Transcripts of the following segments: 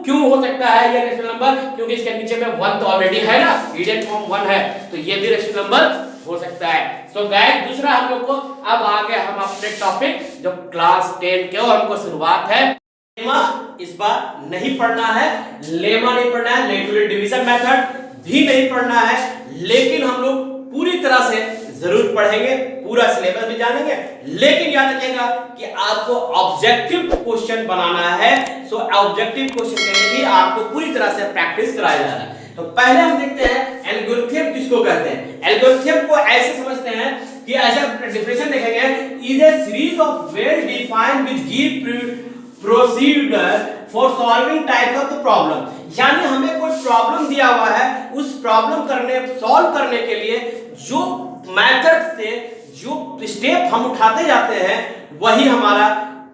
क्यों हो सकता है ये रेशनल नंबर? क्योंकि इसके नीचे में 1 तो ऑलरेडी है ना, हीडन फॉर्म 1 है, तो ये भी रेशनल नंबर हो सकता है। सो गाइस दूसरा हम लोग को अब आगे हम अपने टॉपिक जो क्लास 10 के और हमको शुरुआत है, लेमा इस बार नहीं पढ़ना है, लेमा नहीं पढ़ना है, लेटुल डिवीजन मेथड भी नहीं पढ़ना है, लेकिन हम लोग पूरी तरह से जरूर पढ़ेंगे, पूरा सिलेबस भी जानेंगे, लेकिन याद रखिएगा कि आपको ऑब्जेक्टिव क्वेश्चन बनाना है। सो ऑब्जेक्टिव क्वेश्चन के लिए भी आपको पूरी तरह से प्रैक्टिस कराया जाना है। तो पहले हम देखते हैं एल्गोरिथम किसको कहते हैं। एल्गोरिथम को ऐसे समझते हैं कि ऐसा डेफिनेशन देखेंगे, is a series of well defined which give procedure for solving type of the problem. यानी हमें कोई प्रॉब्लम दिया हुआ है, उस प्रॉब्लम सॉल्व करने के लिए जो मेथड से जो स्टेप हम उठाते जाते हैं वही हमारा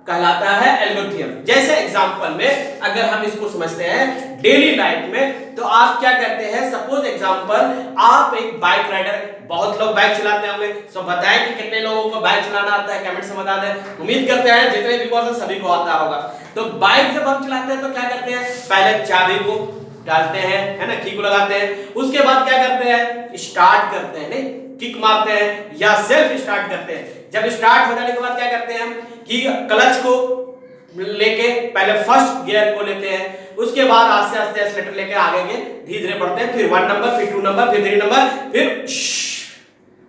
कहलाता है एल्गोरिथम। जैसे एग्जांपल में अगर हम इसको समझते हैं डेली लाइफ में, तो आप क्या करते हैं, सपोज एग्जांपल आप एक बाइक राइडर, बहुत लोग बाइक चलाते होंगे, सो बताएं कि कितने लोगों को बाइक चलाना आता है, कमेंट्स में बता दें। उम्मीद करते हैं जितने भी पर्सन सभी को आता होगा। तो बाइक जब हम चलाते हैं तो क्या करते हैं, पहले चाबी को डालते हैं, है ना, की को लगाते हैं, उसके बाद क्या करते हैं, स्टार्ट करते हैं, नहीं किक मारते हैं या सेल्फ स्टार्ट करते हैं। जब स्टार्ट हो जाने के बाद क्या करते हैं हम कि क्लच को लेके पहले फर्स्ट गियर को लेते हैं, उसके बाद आस्ते आस्ते एक्सीलरेटर लेके आगे के धीरे धीरे बढ़ते हैं, फिर 1 नंबर, फिर 2 नंबर, फिर 3 नंबर, फिर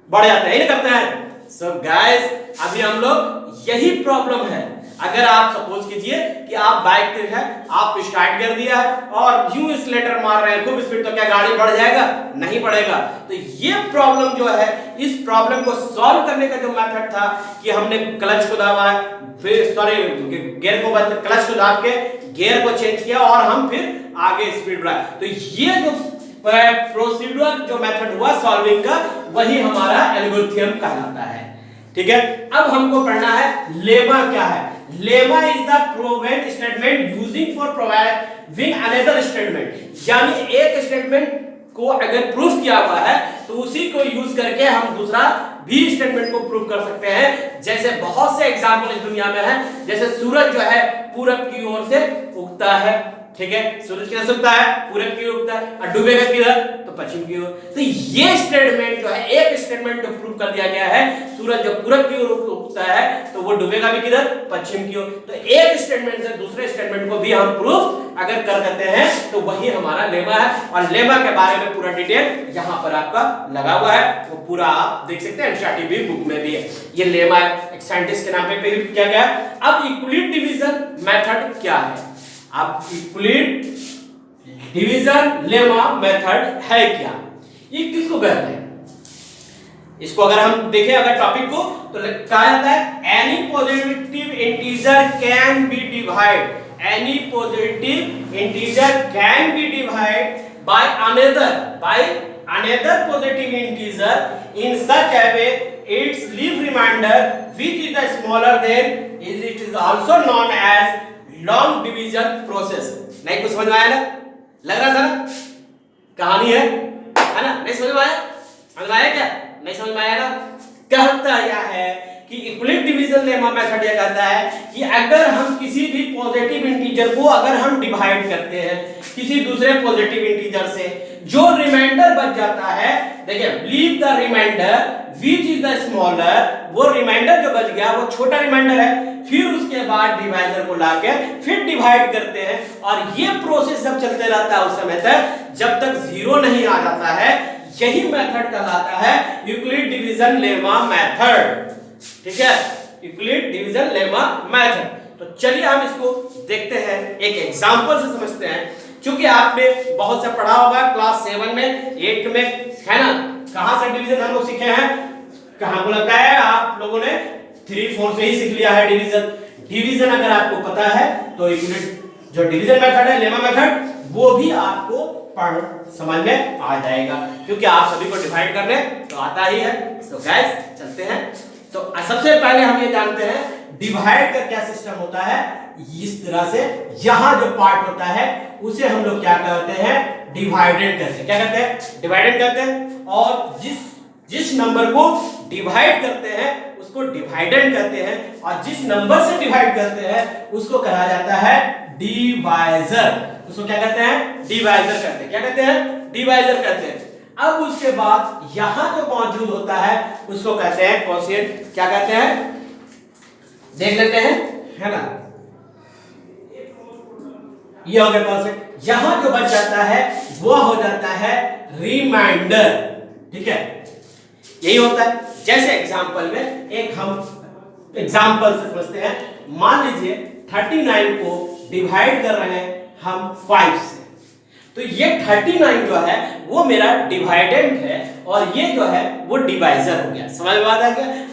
बढ़ जाते हैं, ये करते हैं। सो गाइस अभी हम लोग यही प्रॉब्लम है। अगर आप सपोज कीजिए कि आप बाइक पे है, आप स्टार्ट कर दिया है और यूं एक्सीलरेटर मार रहे हैं खूब स्पीड, तो क्या गाड़ी बढ़ जाएगा? नहीं बढ़ेगा। तो ये प्रॉब्लम जो है, इस प्रॉब्लम को सॉल्व करने का जो मेथड था कि हमने क्लच को दबाया, फिर सॉरी गियर को क्लच को दाब के गियर को चेंज किया और हम फिर आगे स्पीड बढ़ाए। तो ये जो प्रोसीड्यूर जो मेथड हुआ सॉल्विंग का, वही हमारा एल्गोरिथम कहलाता है। ठीक है, अब हमको पढ़ना है लेमा क्या है। Lemma is the proven statement using for proving another statement. यानी एक स्टेटमेंट को अगर प्रूफ किया हुआ है तो उसी को यूज करके हम दूसरा भी स्टेटमेंट को प्रूव कर सकते हैं। जैसे बहुत से एग्जांपल इस दुनिया में है, जैसे सूरज जो है पूरब की ओर से उगता है, ठीक है, सूरज किधर से उगता है? पूरब की ओर उगता है, और डूबेगा किधर? तो पश्चिम की ओर। तो ये स्टेटमेंट जो है, एक स्टेटमेंट जो प्रूव कर दिया गया है, सूरज जो पूरब की ओर उगता है तो वो डूबेगा भी किधर? पश्चिम की ओर। तो एक स्टेटमेंट से दूसरे स्टेटमेंट को भी हम प्रूफ अगर कर देते हैं तो वही हमारा लेमा है। और लेमा के बारे में पूरा डिटेल यहाँ पर आपका लगा हुआ है, वो पूरा आप देख सकते हैं, एनसीईआरटी बुक में भी है। ये लेमा एक साइंटिस्ट के नाम पे किया गया। अब इक्विलिब्रियम डिवीजन मेथड क्या है? अब इक्विलिब्रियम डिवीजन लेमा मेथड है क्या? ये किसको कहते हैं? इसको अगर हम देखें अगर टॉपिक को, तो कहा जाता है any positive integer can be divide, any positive integer can be divide by another positive integer in such a way its leaf remainder which is the smaller than it is also known as long division process। नहीं कुछ समझ में आया ना? लग रहा था ना कहानी है ना? नहीं समझ में आया? समझ में आया क्या? नहीं समझ में आया ना? कहता यह है कि इक्विलिब्रियम डिवीजन लेमा मेथड यह कहता है कि अगर हम किसी भी पॉजिटिव इंटीजर को अगर हम डिवाइड करते हैं किसी दूसरे पॉजिटिव इंटीजर से, जो रिमाइंडर बच जाता है, देखिए leave the remainder which is the smaller, वो रिमाइंडर जो बच गया वो छोटा रिमाइंडर है, फिर उसके बाद डिवाइजर को लाके फिर डिवाइड करते हैं। और ये प्रोसेस जब चलते रहता है उस समय तक जब तक 0 नहीं आ जाता है, यही मेथड कहलाता है यूक्लिड डिवीजन लेमा मेथड। ठीक है, यूक्लिड डिवीजन लेमा मेथड। तो चलिए हम इसको देखते हैं, एक एग्जांपल से समझते हैं। क्योंकि आपने बहुत से पढ़ा होगा क्लास 7 में, 8 में, है ना, कहां से डिवीजन हम लोग सीखे हैं, कहां को लगता है आप लोगों ने 3, 4 से ही सीख लिया है डिवीजन। डिवीजन अगर आपको पता है तो यूक्लिड जो डिवीजन मेथड है लेमा मेथड, वो भी आपको पढ़ समझ में आ जाएगा, क्योंकि आप सभी को डिवाइड करने तो आता ही है। तो गाइस चलते हैं। तो सबसे पहले हम ये जानते हैं डिवाइड का क्या सिस्टम होता है। इस तरह से यहां जो पार्ट होता है उसे हम लोग क्या कहते हैं, डिवाइडेड कहते हैं। क्या कहते हैं? डिवाइडेड कहते हैं। और जिस नंबर को डिवाइड करते हैं उसको डिवाइडेड कहते हैं, और जिस नंबर से डिवाइड करते हैं उसको कहा जाता है डिवाइजर। उसको क्या कहते हैं, डिवाइजर कहते हैं। क्या कहते हैं, डिवाइजर कहते हैं। अब उसके बाद यहां जो मौजूद होता है उसको कहते हैं कोशेंट। क्या कहते हैं, देख लेते हैं, है ना, ये हो गया कोशेंट। यहां जो बच जाता है वो हो जाता है रिमाइंडर। ठीक है, यही होता है। जैसे एग्जांपल में एक हम एग्जांपल से समझते हैं। मान लीजिए 39 को डिवाइड कर रहे हैं हम 5 से, तो ये 39 जो है वो मेरा डिवाइडेंड है और ये जो है वो डिवाइजर हो गया। समझ में आ गया।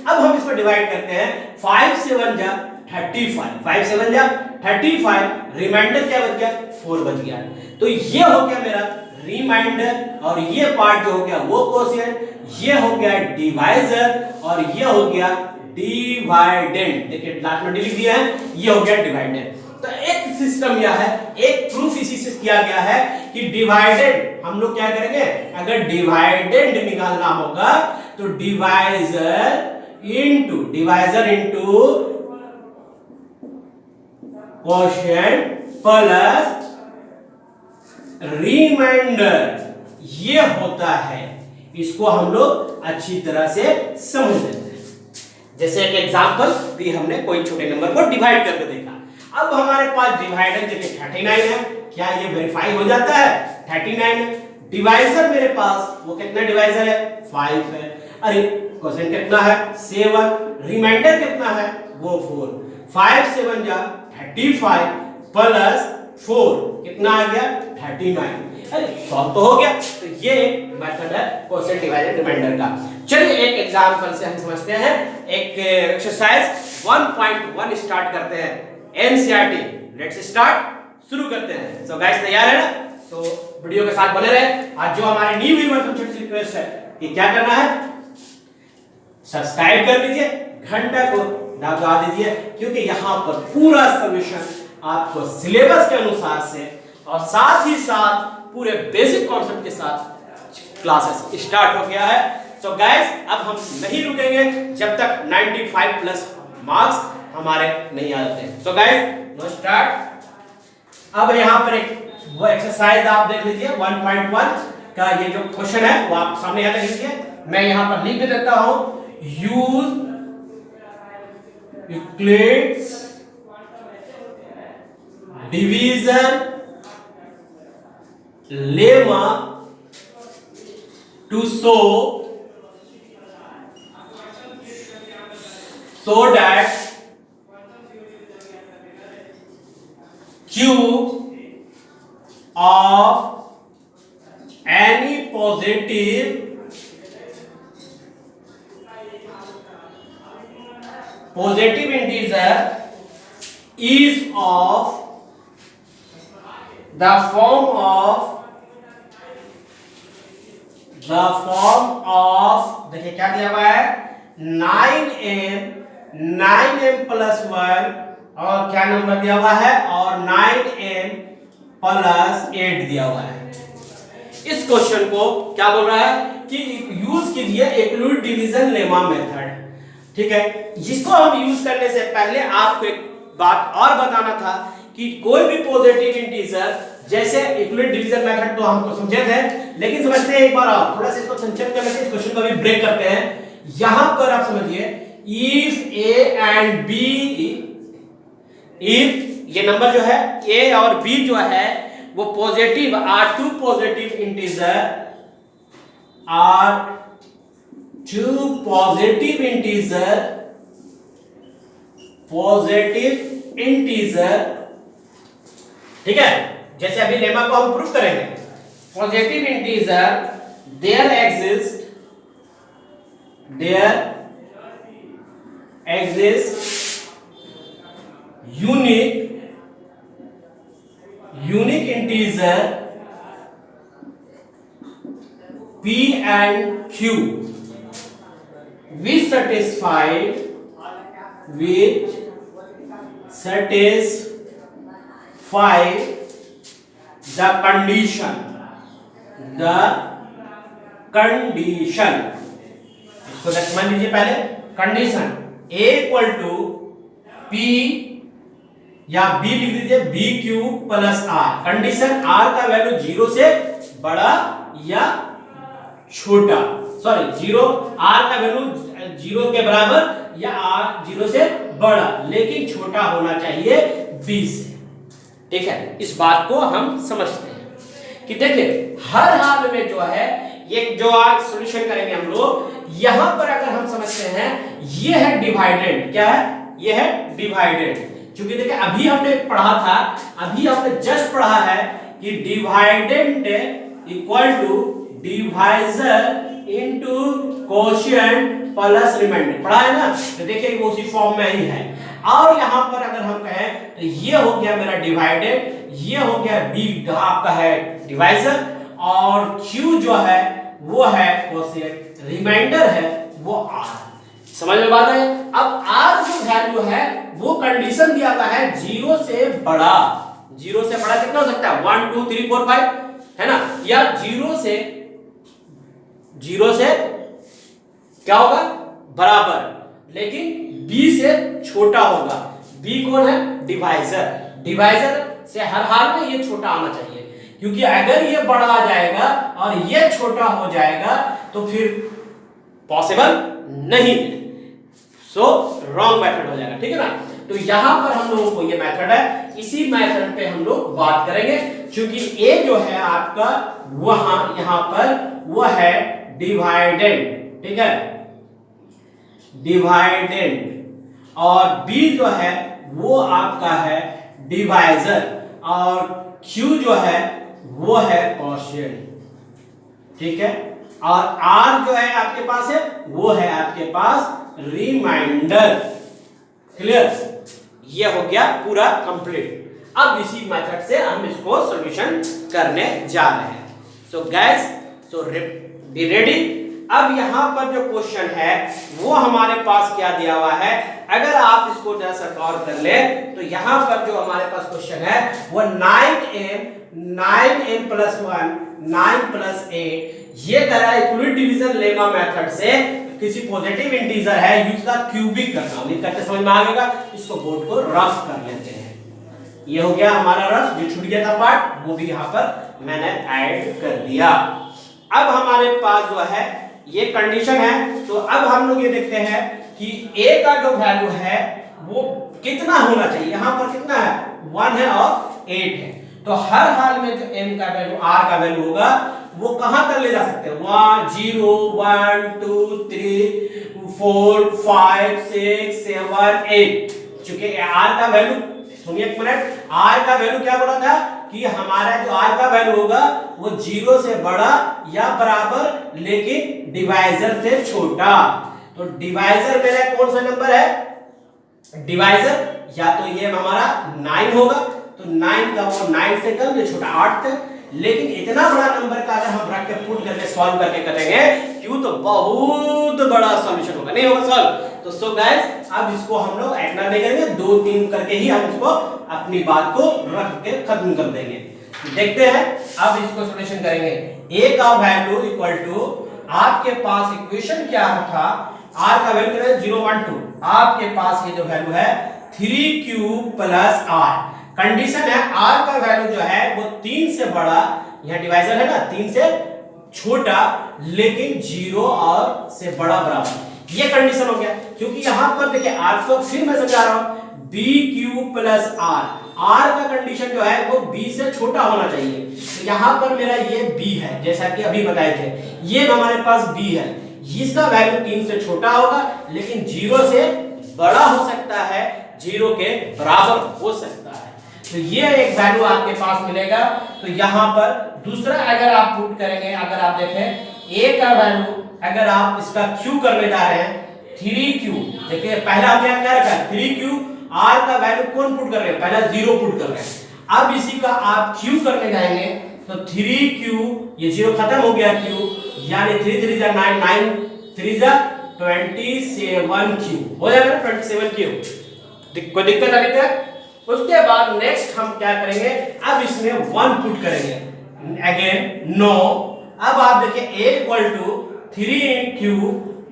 अब हम इसको डिवाइड करते हैं, 5 से 1 जा 35, 5 से 1 जा 35, रिमाइंडर क्या बच गया, 4 बच गया। तो ये हो गया मेरा रिमाइंडर और ये पार्ट जो हो गया वो कोशेंट, ये हो गया डिवाइजर और ये हो गया डिवाइडेंड। देखिए लास्ट में लिख दिया है, ये हो गया डिवाइडेंड। तो एक सिस्टम यह है, एक प्रूफ इसी से किया गया है कि डिवाइडेड हम लोग क्या करेंगे, अगर डिवाइडेंड निकालना होगा तो divisor into quotient plus remainder, ये होता है। इसको हम लोग अच्छी तरह से समझ लेते हैं। जैसे एक एग्जांपल भी हमने कोई छोटे नंबर को डिवाइड करके देखा। अब हमारे पास डिवाइडर देखिए 39 है, क्या ये वेरीफाई हो जाता है, 39। डिवाइजर मेरे पास वो कितना डिवाइजर है, 5 है। अरे कोशेंट कितना है, 7। रिमाइंडर कितना है, वो 4। 5 से 1 जा 35 प्लस 4 कितना आ गया, 39। अरे सॉल्व तो हो गया। तो ये एक मेथड है कोशेंट डिवाइजर रिमाइंडर का। चलिए एक एग्जांपल से हम समझते हैं। एक एक्सरसाइज 1.1 स्टार्ट करते हैं, एनसीईआरटी। लेट्स स्टार्ट, शुरू करते हैं। सो गाइस तैयार है ना, तो वीडियो के साथ बने रहे। आज जो हमारे न्यू व्यूअर से छोटी सी रिक्वेस्ट है कि क्या करना है, सब्सक्राइब कर लीजिए, घंटा को दबा दीजिए, क्योंकि यहां पर पूरा सॉल्यूशन आपको सिलेबस के अनुसार से और साथ ही साथ पूरे बेसिक कॉन्सेप्ट के साथ क्लासेस स्टार्ट हो गया है। सो गाइस अब हम नहीं रुकेंगे जब तक 95 प्लस मार्क्स हमारे नहीं आ जाते। So guys know start. अब यहां पर एक वो एक्सरसाइज आप देख लीजिए 1.1 का ये जो क्वेश्चन है वो आप सामने यहां लिख लीजिए। मैं यहां पर लिख देता हूं, use Euclid's division lemma to show that cube of any positive integer is of the form of देखिए क्या दिया हुआ है, 9m प्लस 1 और क्या नंबर दिया हुआ है, और 9m प्लस 8 दिया हुआ है। इस क्वेश्चन को क्या बोल रहा है कि यूज कीजिए यूक्लिड डिवीजन लेमा मेथड। ठीक है, जिसको हम यूज करने से पहले आपको एक बात और बताना था कि कोई भी पॉजिटिव इंटीजर, जैसे यूक्लिड डिवीजन मेथड तो हमको समझे थे, लेकिन समझते हैं एक बार और थोड़ा सा इसको संक्षेप कर लेते हैं, इस क्वेश्चन को भी ब्रेक करते हैं। यहां पर आप समझिए, if a and b, if ये नंबर जो है a और b जो है वो positive are two positive integer, ठीक है, जैसे अभी लेमा को हम प्रूफ करेंगे, positive integer there exist unique integer p and q which satisfy the condition। इसको समझ लीजिए पहले, condition a equal to p या बी लिख दीजिए B cube plus R. Condition R का वैल्यू 0 से बड़ा या छोटा, सॉरी जीरो, आर का वैल्यू 0 के बराबर या आर 0 से बड़ा लेकिन छोटा होना चाहिए बी से। ठीक है, इस बात को हम समझते हैं कि देखिए हर हाल में जो है ये जो आज सॉल्यूशन करेंगे हम लोग, यहां पर अगर हम समझते हैं ये है डिवाइडेंड, क्या है, ये है डिवाइडेंड। क्योंकि देखिए अभी हमने पढ़ा था, अभी हमने जस्ट पढ़ा है कि dividend equal to divisor into quotient plus remainder, पढ़ा है ना। तो देखिए वो उसी फॉर्म में ही है। और यहां पर अगर हम कहें तो ये हो गया मेरा डिवाइडेड, ये हो गया बी आपका है डिवाइजर, और Q जो है वो है कोशिएंट, रिमाइंडर है वो R। समझ में बात है। अब R जो वैल्यू है वो कंडीशन दिया हुआ है 0 से बड़ा, 0 से बड़ा कितना हो सकता है 1 2 3 4 5 है ना, या 0 से क्या होगा बराबर, लेकिन B से छोटा होगा। B कौन है, डिवाइजर, डिवाइजर से हर हाल में ये छोटा आना चाहिए, क्योंकि अगर ये बड़ा आ जाएगा और ये छोटा हो जाएगा तो फिर पॉसिबल नहीं, सो रॉन्ग मेथड हो जाएगा। ठीक है ना। तो यहां पर हम लोगों को ये मेथड है, इसी मेथड पे हम लोग बात करेंगे, क्योंकि ए जो है आपका वहां यहां पर वो है डिवाइडेंड, ठीक है, डिवाइडेंड, और बी जो है वो आपका है डिवाइजर, और क्यू जो है वो है कोशिएंट। ठीक है, और आर जो है आपके पास है वो है आपके पास रिमाइंडर। क्लियर, ये हो गया पूरा कंप्लीट। अब इसी मेथड से हम इसको सॉल्यूशन करने जा रहे हैं। So guys, so be ready. अब यहां पर जो क्वेश्चन है वो हमारे पास क्या दिया हुआ है, अगर आप इसको जरा सा गौर कर ले तो यहां पर जो हमारे पास क्वेश्चन है वो 9m प्लस 1 9 प्लस 8 ये तरह इक्वलिटी डिवीजन लेमा मेथड से किसी पॉजिटिव इंटीजर है यूज का क्यूबिक करना। उम्मीद करते समझ में आ गएगा। इसको बोर्ड को रफ कर लेते हैं। ये हो गया हमारा रफ, जो छूट गया था पार्ट वो भी यहाँ पर मैंने ऐड कर दिया। अब हमारे पास जो है ये कंडीशन है, तो अब हम लोग ये देखते हैं कि a का जो वैल्यू है वो कितना होना चाहिए। यहाँ पर कितना है 1 है और 8 है, तो हर हाल में जो m का वैल्यू r का वैल्यू होगा वो कहां तक ले जा सकते हैं 1 0 1 2 3 4 5 6 7 8। क्योंकि r का वैल्यू, सुनिए एक मिनट, r का वैल्यू क्या बोला था कि हमारा जो r का वैल्यू होगा वो 0 से बड़ा या बराबर लेकिन डिवाइजर से छोटा। तो डिवाइजर मेरा कौन सा नंबर है, डिवाइजर या तो ये हमारा 9 होगा, तो 9 का वो 9 से कम, ये छोटा 8 था। लेकिन इतना बड़ा नंबर का अगर हम रख के पुट करके सॉल्व करके करेंगे क्यों, तो बहुत बड़ा सॉल्यूशन होगा, नहीं होगा सॉल्व। तो सो गाइस, अब इसको हम लोग इतना नहीं करेंगे, 2-3 करके ही हम इसको अपनी बात को रख के खत्म कर देंगे। देखते हैं अब इसको सॉल्यूशन करेंगे। a का वैल्यू इक्वल टू, आपके पास इक्वेशन क्या था, r का वैल्यू कितना है 0 1 2, आपके पास ये जो वैल्यू है 3q प्लस r। कंडीशन है r का वैल्यू जो है वो 3 से बड़ा, यहाँ डिवाइजर है ना, 3 से छोटा लेकिन 0 और से बड़ा बराबर, ये कंडीशन हो गया। क्योंकि यहां पर देखिए r को फिर मैं समझा रहा हूं, bq प्लस r, r का कंडीशन जो है वो b से छोटा होना चाहिए। तो यहां पर मेरा ये b है, जैसा कि अभी बताए थे, ये हमारे पास b है, इसका वैल्यू 3 से छोटा होगा लेकिन 0 से बड़ा हो सकता है, 0 के बराबर हो सकता है। तो ये एक वैल्यू आपके पास मिलेगा। तो यहां पर दूसरा अगर आप पुट करेंगे, अगर आप देखें a का वैल्यू अगर आप इसका q करने जा रहे हैं 3q, देखिए पहला हमने क्या रखा है 3q, r का वैल्यू कौन पुट कर रहे हैं, पहला 0 पुट कर रहे हैं। अब इसी का आप q करने जाएंगे तो 3q, ये 0 खत्म हो गया q, यानी 3 3 जा 9 9 3 जा 27q हो जाएगा, 27q। कोई दिक्कत अभी तक? उसके बाद नेक्स्ट हम क्या करेंगे, अब इसमें 1 पुट करेंगे अगेन 9। अब आप देखिए a equal to 3q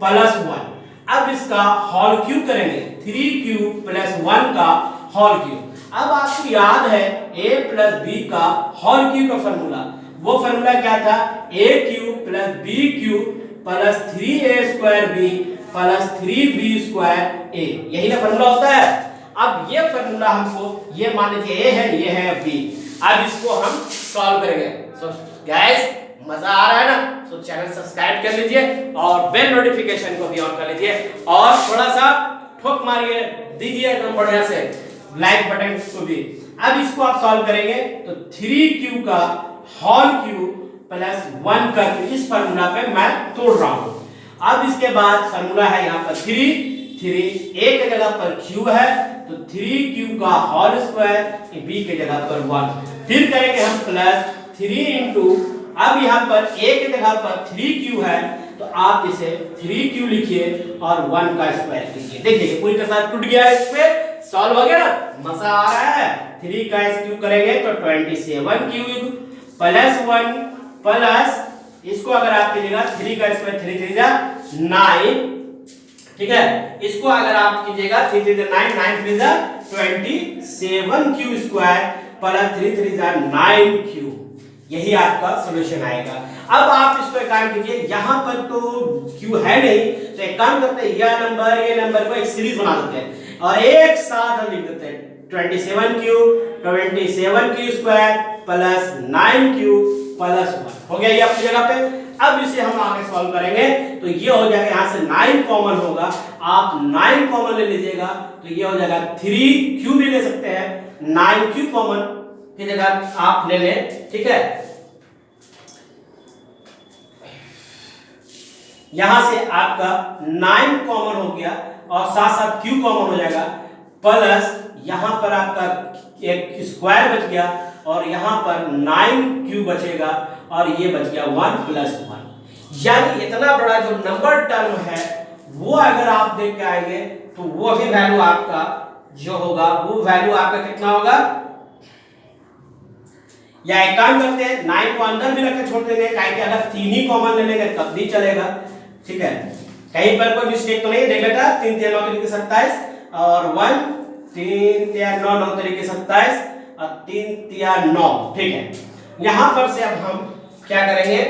plus 1, अब इसका होल क्यूब करेंगे, 3q प्लस 1 का होल क्यूब। अब आपको याद है a प्लस बी का होल क्यूब का फॉर्मूला, वो फॉर्मूला क्या था, a cube plus B cube plus 3a square B plus 3b square a, यही ना फॉर्मूला होता है। अब ये फॉर्मूला हमको, ये मान लीजिए a है, ये है b, अब इसको हम सॉल्व करेंगे। सो गाइस मजा आ रहा है ना, तो चैनल सब्सक्राइब कर लीजिए और बेल नोटिफिकेशन को भी ऑन कर लीजिए और थोड़ा सा ठोक मारिए, दीजिए एकदम बढ़िया से लाइक बटन को भी। अब इसको आप सॉल्व करेंगे तो 3q का होल क्यूब प्लस 1 करके इस फार्मूला पे मैं तोड़ रहा हूं। अब इसके बाद फार्मूला है यहाँ पर 3 a के जगह पर q है तो 3q का होल स्क्वायर b के जगह पर 1, फिर करेंगे हम प्लस 3 इंटू, अब यहाँ पर a के जगह पर 3q है तो आप इसे 3q लिखिए और 1 का स्क्वायर कीजिए। देखिए पूरी तरह से टूट गया है, इस पे सॉल्व हो गया ना, मजा आ रहा है। 3 का क्यूब करेंगे तो 27 क्यूब प्लस 1 प्लस इसको अगर आप कीजिएगा 3 का स्क्वायर 3 3 जा 9, ठीक है, इसको अगर आप कीजिएगा 3 3 जा 9 9 3 जा 27 क्यू स्क्वायर प्लस 3 3 जा 9 क्यू, यही आपका सॉल्यूशन आएगा। अब आप इसको एक काम कीजिए, यहाँ पर तो q है नहीं तो एक काम करते हैं, ये नंबर को एक सीरीज बना देते हैं और एक साथ हम लिख देते हैं 27 Q square plus 9q plus 1, हो गया ये अपनी जगह पे। अब इसे हम आगे सॉल्व करेंगे तो ये हो जाएगा, यहाँ से 9 कॉमन होगा, आप 9 कॉमन ले लीजिएगा तो ये हो जाएगा 3q भी ले सकते हैं, 9q कॉमन की जगह आप ले लें, ठीक है। यहां से आपका 9 कॉमन हो गया और साथ साथ q कॉमन हो जाएगा, प्लस यहां पर आपका एक स्क्वायर बच गया और यहां पर 9q बचेगा और ये बच गया 1 प्लस 1। यानी इतना बड़ा जो नंबर टर्म है वो अगर आप देख के आएंगे तो वो भी वैल्यू आपका जो होगा वो वैल्यू आपका कितना होगा, या एक काम करते हैं 9 को अंदर भी रख के छोड़ देंगे, कि अगर 3 ही कॉमन ले लेंगे तब भी चलेगा, ठीक है, कहीं पर कोई मिस्टेक तो नहीं, देख लेता 3 3 9 तरीके 27 और 1 3 3 9 9 तरीके 27 और 3 3 9, ठीक है। यहां पर से अब हम क्या करेंगे,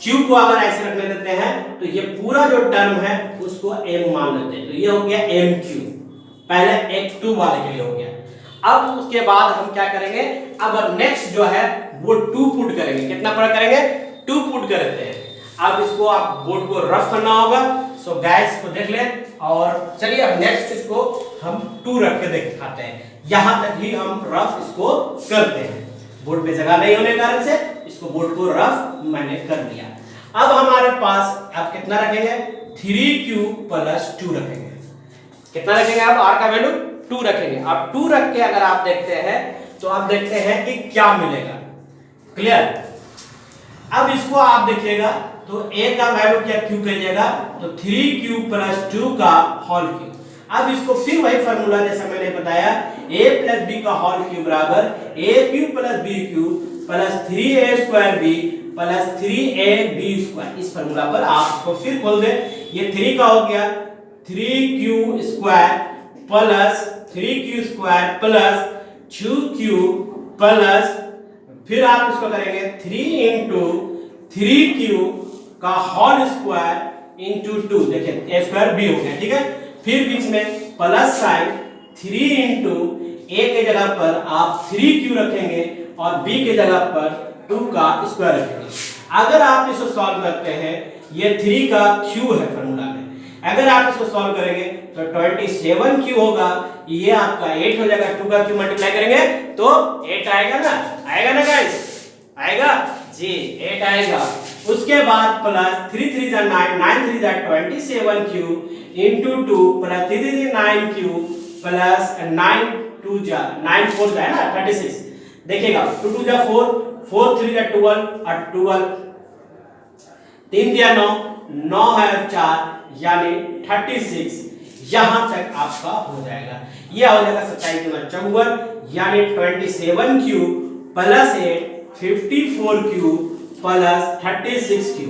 q को अगर ऐसे रखने देते हैं तो ये पूरा जो टर्म है उसको m मान लेते हैं, तो ये हो गया mq, पहले x2 वाले के लिए हो गया। अब उसके बाद हम क्या करेंगे, अब नेक्स्ट जो है वो 2 पुट करेंगे, कितना पुट करेंगे, 2 पुट करते हैं। अब इसको आप बोर्ड को रफ करना होगा, सो गाइस को देख लें और चलिए अब नेक्स्ट इसको हम 2 रख के दिखाते हैं, यहां तक ही हम रफ इसको करते हैं, बोर्ड पे जगह नहीं होने के कारण से इसको बोर्ड को रफ मैंने कर दिया। अब हमारे पास आप कितना रखेंगे, 3q प्लस 2 रखेंगे, कितना रखेंगे आप, r का वैल्यू 2 रखेंगे। अब 2 रख के अगर आप देखते हैं तो आप देखते हैं कि क्या मिलेगा, क्लियर। अब इसको आप देखिएगा तो a का वैल्यू क्या q करिएगा तो 3q प्लस 2 का होल क्यूब। अब इसको फिर वही फार्मूला जैसा मैंने बताया, a प्लस b का होल क्यूब बराबर a cube plus b cube plus 3a square b plus 3ab square, इस फार्मूला पर आप इसको फिर खोल दें, ये 3 का हो गया 3q square plus 3q square plus 2q plus, फिर आप इसको करेंगे 3 इंटू 3q का होल स्क्वायर इंटू 2, देखिए a स्क्वायर b हो गया, ठीक है। फिर बीच में प्लस साइन 3 इंटू a के जगह पर आप 3q रखेंगे और b के जगह पर 2 का स्क्वायर रखेंगे। अगर आप इसको सॉल्व करते हैं, ये 3 का q है फार्मूला में, अगर आप इसको सॉल्व करेंगे तो 27q होगा, ये आपका 8 हो जाएगा, 2 का q मल्टीप्लाई करेंगे तो 8 आएगा ना, आएगा ना गाइस, आएगा जी 8 आएगा। उसके बाद प्लस 3 3 जा 9 9 3 जा 27q into 2 plus 3 3 9q plus 9 2 जा 9 4 जा है ना 36, देखिएगा 2 2 जा 4 4 3 जा 12 और 12 3 दिया 9 9 है 4 यानी 36, यहां तक आपका हो जाएगा, यह हो जाएगा 27 गुना 54 यानी 27q plus 8 54q plus 36q।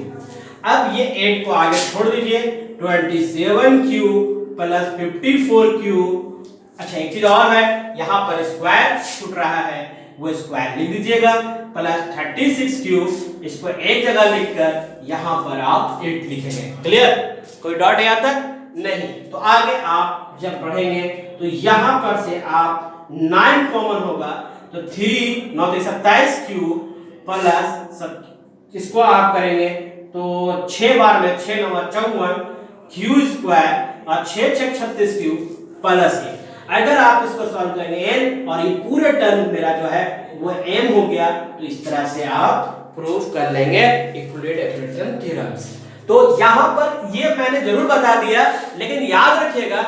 अब ये 8 को आगे छोड़ दीजिए, 27q प्लस 54q अच्छा एक चीज और है, यहाँ पर स्क्वायर छूट रहा है, वो स्क्वायर लिख दीजिएगा प्लस 36 क्यूब, इसको एक जगह लिखकर यहाँ पर आप 8 लिखेंगे। क्लियर? कोई डॉट यहाँ तक नहीं। तो आगे आप जब बढ़ेंगे तो यहाँ पर से आप 9 कॉमन होगा, तो 3 9 27 क्यूब प्लस इसको आप करेंगे तो 6 बार में 6 9 54 क्यू स्क्वायर और 6 6 36 क्यूब प्लस ये। अगर आप इसको सॉल्व करेंगे n और ये पूरे टर्म मेरा जो है वो m हो गया, तो इस तरह से आप प्रूफ कर लेंगे इक्वलेट एक्सप्रेशन थ्योरम से। तो यहाँ पर ये मैंने जरूर बता दिया, लेकिन याद रखिएगा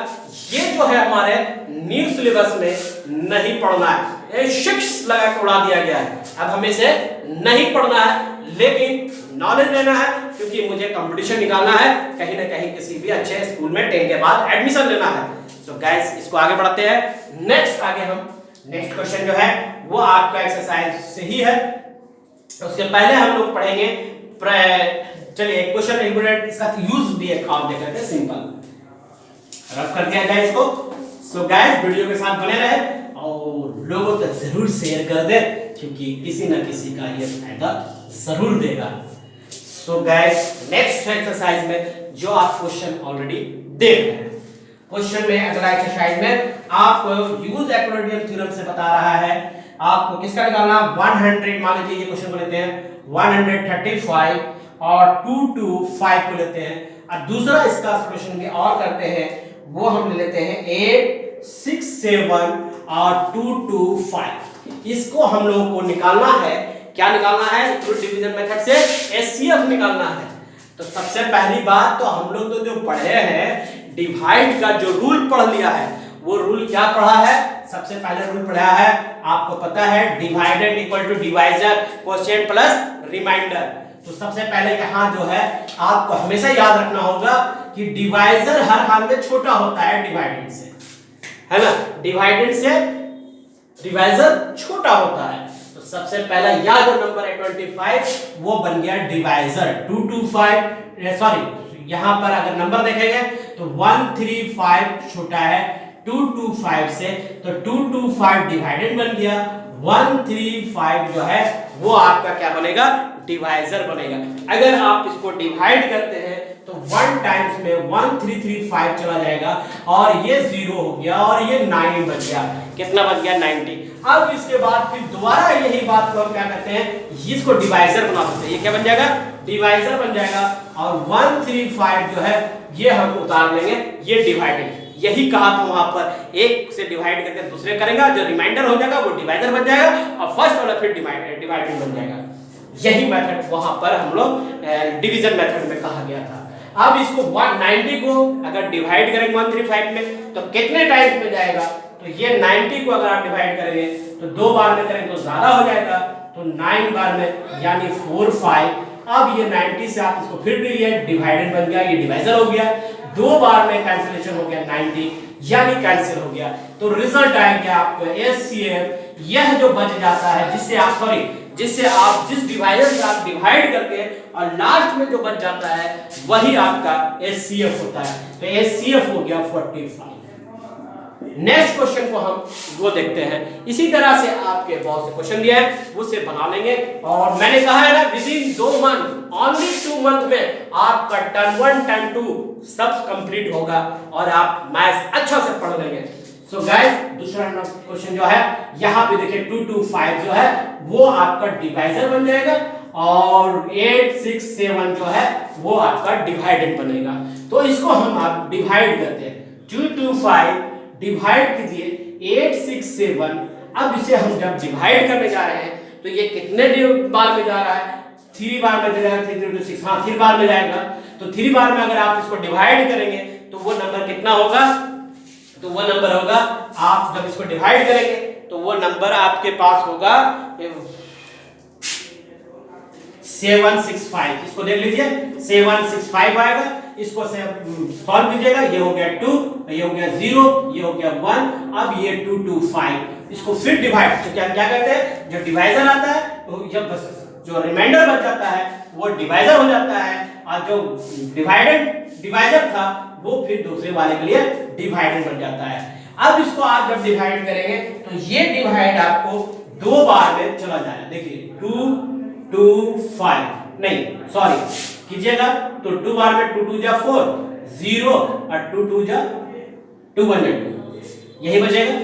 ये जो है हमारे न्यू सिलेबस में नहीं पढ़ना है, ये 6 लगा के उड़ा दिया गया है। अब हमें से नहीं पढ़ना है, लेकिन नॉलेज लेना है, क्योंकि मुझे कंपटीशन निकालना है, कहीं ना कहीं किसी भी अच्छे स्कूल में 10 के बाद एडमिशन लेना है। तो गाइस इसको आगे बढ़ाते हैं। नेक्स्ट नेक्स्ट क्वेश्चन जो है वो आपका एक्सरसाइज से ही है। उसके पहले हम लोग पढ़ेंगे, चलिए एक क्वेश्चन इंपोर्टेंट, इसका यूज भी एक काम देख लेते हैं, सिंपल रफ कर दिया जाए इसको। सो गाइस वीडियो के साथ बने रहे और लोगों तक जरूर शेयर कर दे, क्योंकि किसी ना किसी का ये फायदा जरूर देगा। सो गाइस नेक्स्ट एक्सरसाइज में जो आप क्वेश्चन ऑलरेडी देख रहे हैं, क्वेश्चन में अगला एक्सरसाइज में आपको यूज इक्विलिब्रियम थ्योरम से बता रहा है आपको किसका निकालना, 100 मान लीजिए ये क्वेश्चन को लेते हैं 135 और 225 को लेते हैं, और दूसरा इसका क्वेश्चन भी और करते हैं, वो हम ले लेते हैं 8 6 7 और 225। इसको हम लोगों को निकालना है, क्या निकालना है, इक्वल डिवीजन मेथड से एचसीएफ निकालना है। तो सबसे पहली बात तो हम लोग तो जो पढ़े हैं डिवाइड का जो रूल पढ़ लिया है, वो रूल क्या पढ़ा है, सबसे पहले रूल पढ़ा है आपको पता है divided equal to divisor quotient plus remainder. तो सबसे पहले यहाँ जो है आपको हमेशा याद रखना होगा कि डिवाइजर हर हाल में छोटा होता है डिवाइडेड से, है ना, डिवाइडेड से डिवाइजर छोटा होता है। तो सबसे पहला यह जो नंबर है 25 वो बन गया डिवाइजर, 225 सॉरी यहाँ पर अगर नंबर देखेंगे तो 135 छोटा है 225 से, तो 225 डिवाइडेड बन गया, 135 जो है वो आपका क्या बनेगा, डिवाइजर बनेगा। अगर आप इसको डिवाइड करते हैं तो 1 टाइम्स में 1335 चला जाएगा और ये 0 हो गया और ये 9 बन गया, कितना बन गया 90। अब इसके बाद फिर दोबारा यही बात को हम क्या करते हैं, इसको डिवाइजर बना सकते हैं, ये क्या बन जाएगा, डिवाइजर बन जाएगा, और 135 जो है ये हम उतार लेंगे, ये डिवाइडेड, यही कहा था वहां पर, एक से डिवाइड करके दूसरे करेगा, जो रिमाइंडर हो जाएगा वो डिवाइजर बन जाएगा, और फर्स्ट वाला फिर डिवाइडेड बन जाएगा। यही मेथड वहां पर हम लोग डिवीजन मेथड में कहा गया था। अब इसको 190 को अगर डिवाइड करेंगे 135 में तो कितने टाइम्स में जाएगा, तो ये 90 को अगर आप डिवाइड करेंगे तो 2 बार में करेंगे तो ज्यादा हो जाएगा, तो 9 बार में यानी 4 5। अब ये 90 से आप इसको फिर भी ये डिवाइडेड बन गया, ये डिवाइजर हो गया, 2 बार में कैंसिलेशन हो गया 90 यानी कैंसिल हो गया। तो रिजल्ट आएगा आपको एचसीएफ, यह जो बच जाता है जिससे आप जिस डिवाइजर से आप डिवाइड करके और लास्ट में जो बच जाता है वही आपका एचसीएफ होता है। तो एचसीएफ हो गया 45। नेक्स्ट क्वेश्चन को हम वो देखते हैं। इसी तरह से आपके बहुत से क्वेश्चन दिए हैं उसे बना लेंगे, और मैंने कहा है ना विदिन 2 मंथ, ओनली 2 मंथ में आपका टर्म 1 टर्म 2 सब कंप्लीट होगा और आप मैथ्स अच्छा से पढ़ लेंगे। सो गाइस दूसरा क्वेश्चन जो है यहाँ पे देखिए 225 जो है वो आपका डिवाइजर बन जाएगा, और 8 6 7 जो है वो आपका डिवाइडेड बनेगा। तो इसको हम आप डिवाइड करते हैं, 225 डिवाइड कीजिए 8 6 7। अब इसे हम जब डिवाइड करने जा रहे हैं तो ये कितने बार में जा रहा है, 3 बार में जाएगा, 3 into 6 हाँ 3 बार में जाएगा। तो 3 बार में अगर आप इसको डिवाइड करेंगे तो वो नंबर कितना होगा, तो वो नंबर होगा, आप जब इसको डिवाइड करेंगे तो वो नंबर आपके पास होगा 765। इसको देख लीजिए 765 आएगा, इसको से सॉल्व कीजिएगा, ये हो गया 2, ये हो गया 0, ये हो गया 1, अब ये 225। इसको फिर डिवाइड, तो क्या कहते हैं, जब डिवाइजर आता है तो जब जो रिमाइंडर बच जाता है वो डिवाइजर हो जाता है, और जो डिवाइडेड डिवाइजर था वो फिर दूसरे वाले के लिए डिवाइडेड बन जाता है। अब इसको आप जब डिवाइड करेंगे तो ये डिवाइड आपको 2 बार में चला जाएगा। देखिए 2 2 5 नहीं सॉरी कीजिएगा तो 2 बार में 2 2 जा 4 0 और 2 2 जा 2 1 जा 2 यही बचेगा।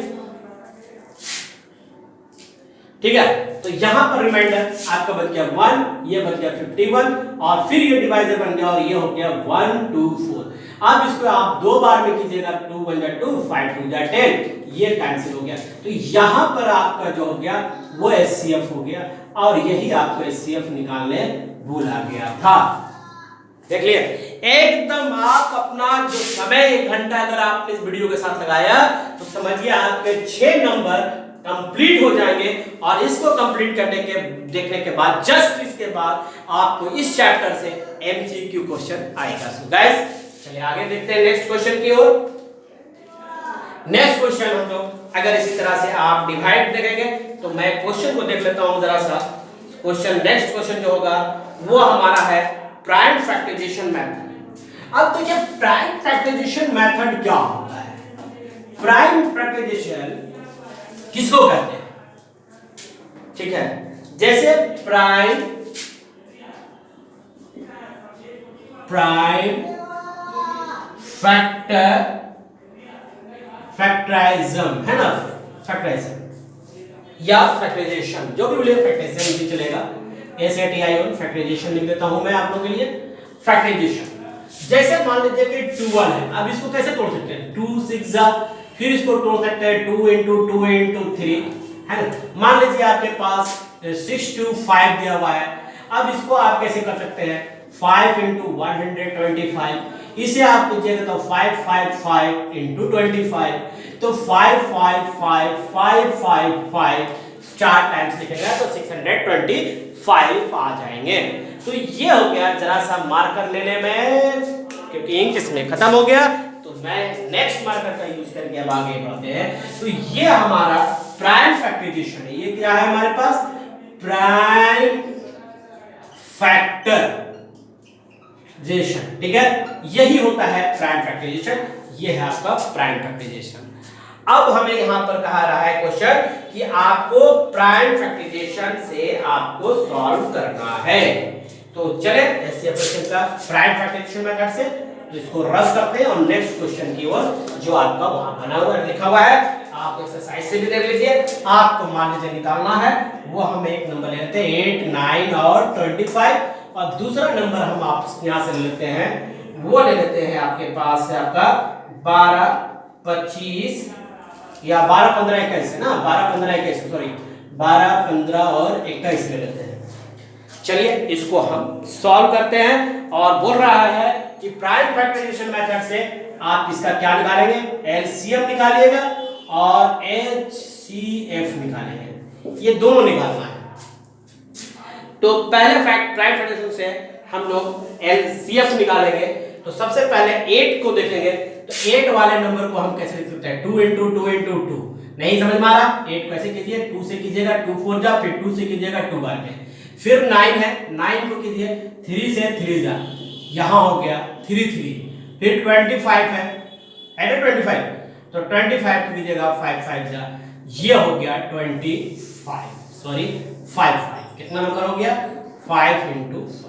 ठीक है, तो यहां पर रिमाइंडर आपका बच गया 1, ये बच गया 51 और फिर ये डिवाइजर बन गया और ये हो गया 1 2 4। अब इसको आप 2 बार में कीजिएगा 2 1 जा 2 5 2 जा 10 ये कैंसिल हो गया। तो यहां पर आपका जो हो गया वो एचसीएफ हो गया और यही आपको एचसीएफ निकालने भूला गया था। देख लिए एकदम आप अपना जो समय 1 घंटा अगर आपने इस वीडियो के साथ लगाया तो समझिए आपके 6 नंबर कंप्लीट हो जाएंगे। और इसको कंप्लीट करने के देखने के बाद जस्ट इसके बाद आपको इस चैप्टर से एमसीक्यू क्वेश्चन आएगा। सो गाइस चलिए आगे देखते हैं नेक्स्ट क्वेश्चन की ओर। नेक्स्ट क्वेश्चन हम लोग अगर इसी तरह से आप डिवाइड देखेंगे तो मैं क्वेश्चन को देख लेता हूं जरा सा। क्वेश्चन नेक्स्ट क्वेश्चन जो होगा वो हमारा है प्राइम फैक्टराइजेशन मेथड। अब देखिए प्राइम फैक्टराइजेशन मेथड क्या होता है। प्राइम फैक्टराइजेशन किसको कहते हैं? ठीक है, जैसे प्राइम फैक्टराइज्म है ना, फैक्टराइज्म या फैक्टराइजेशन जो भी बोलिए, फैक्टराइजेशन भी चलेगा। SATION फैक्टराइजेशन लिख देता हूं मैं आप लोगों के लिए। फैक्टराइजेशन जैसे मान लीजिए कि 12 है, अब इसको कैसे तोड़ सकते हैं? 2 6 जा, फिर इसको तोड़ सकते हैं 2 into 2 into 3 है ना। मान लीजिए आपके पास 6 to 5 दिया हुआ है, अब इसको आप कैसे कर सकते हैं? 5 into 125 इसे आप कीजिएगा तो 5 5 5 into 25 तो 5 5 5 5 5 5 4 टाइम्स लिखेगा तो 625 आ जाएंगे। तो ये हो गया जरा सा मार्कर लेने में, क्योंकि इंक इसमें खत्म हो गया तो मैं नेक्स्ट मार्कर का यूज करके अब आगे बढ़ते हैं। तो ये हमारा प्राइम फैक्टराइजेशन है। ये क्या है हमारे पास? Prime factorisation. ठीक है, यही होता है प्राइम फैक्टराइजेशन। ये है आपका प्राइम फैक्टराइजेशन। अब हमें यहां पर कहा रहा है क्वेश्चन कि आपको प्राइम फैक्टराइजेशन से आपको सॉल्व करना है। तो चले एचसीएफ का प्राइम फैक्टराइजेशन मेथड से तो इसको रफ करते हैं और नेक्स्ट क्वेश्चन की ओर जो आपका वहां बना हुआ लिखा हुआ है आप एक्सरसाइज से भी देख लीजिए। आपको मान लीजिए निकालना है, वो हम एक नंबर ले लेते हैं 8 9 और 25 और दूसरा नंबर हम आप यहां से ले लेते हैं, वो ले लेते हैं आपके पास है आपका 12 25 या 12 15 21 है ना, 12 15 21 सॉरी 12 15 और 21 ले लेते हैं। चलिए इसको हम सॉल्व करते हैं और बोल रहा है कि प्राइम फैक्टराइजेशन मेथड से आप इसका क्या निकालेंगे? एलसीएम निकालिएगा और एचसीएफ निकालेंगे, ये दोनों निकालना है। तो पहले प्राइम फैक्टराइजेशन से हम लोग एलसीएफ निकालेंगे। तो सबसे पहले 8 को देखेंगे तो 8 वाले नंबर को हम कैसे लिख सकते हैं? 2 into 2 into 2 नहीं समझ में आ रहा? 8 कैसे कीजिए? 2 से कीजिएगा 2 4 जा, फिर 2 से कीजिएगा 2 बार में, फिर 9 है 9 को कीजिए 3 से 3 जा, यहां हो गया 3 3, फिर 25 है 25 तो 25 को कीजिएगा 5 5 जा, ये हो गया 25 सॉरी 5 5 कितना नंबर हो गया? 5 into 5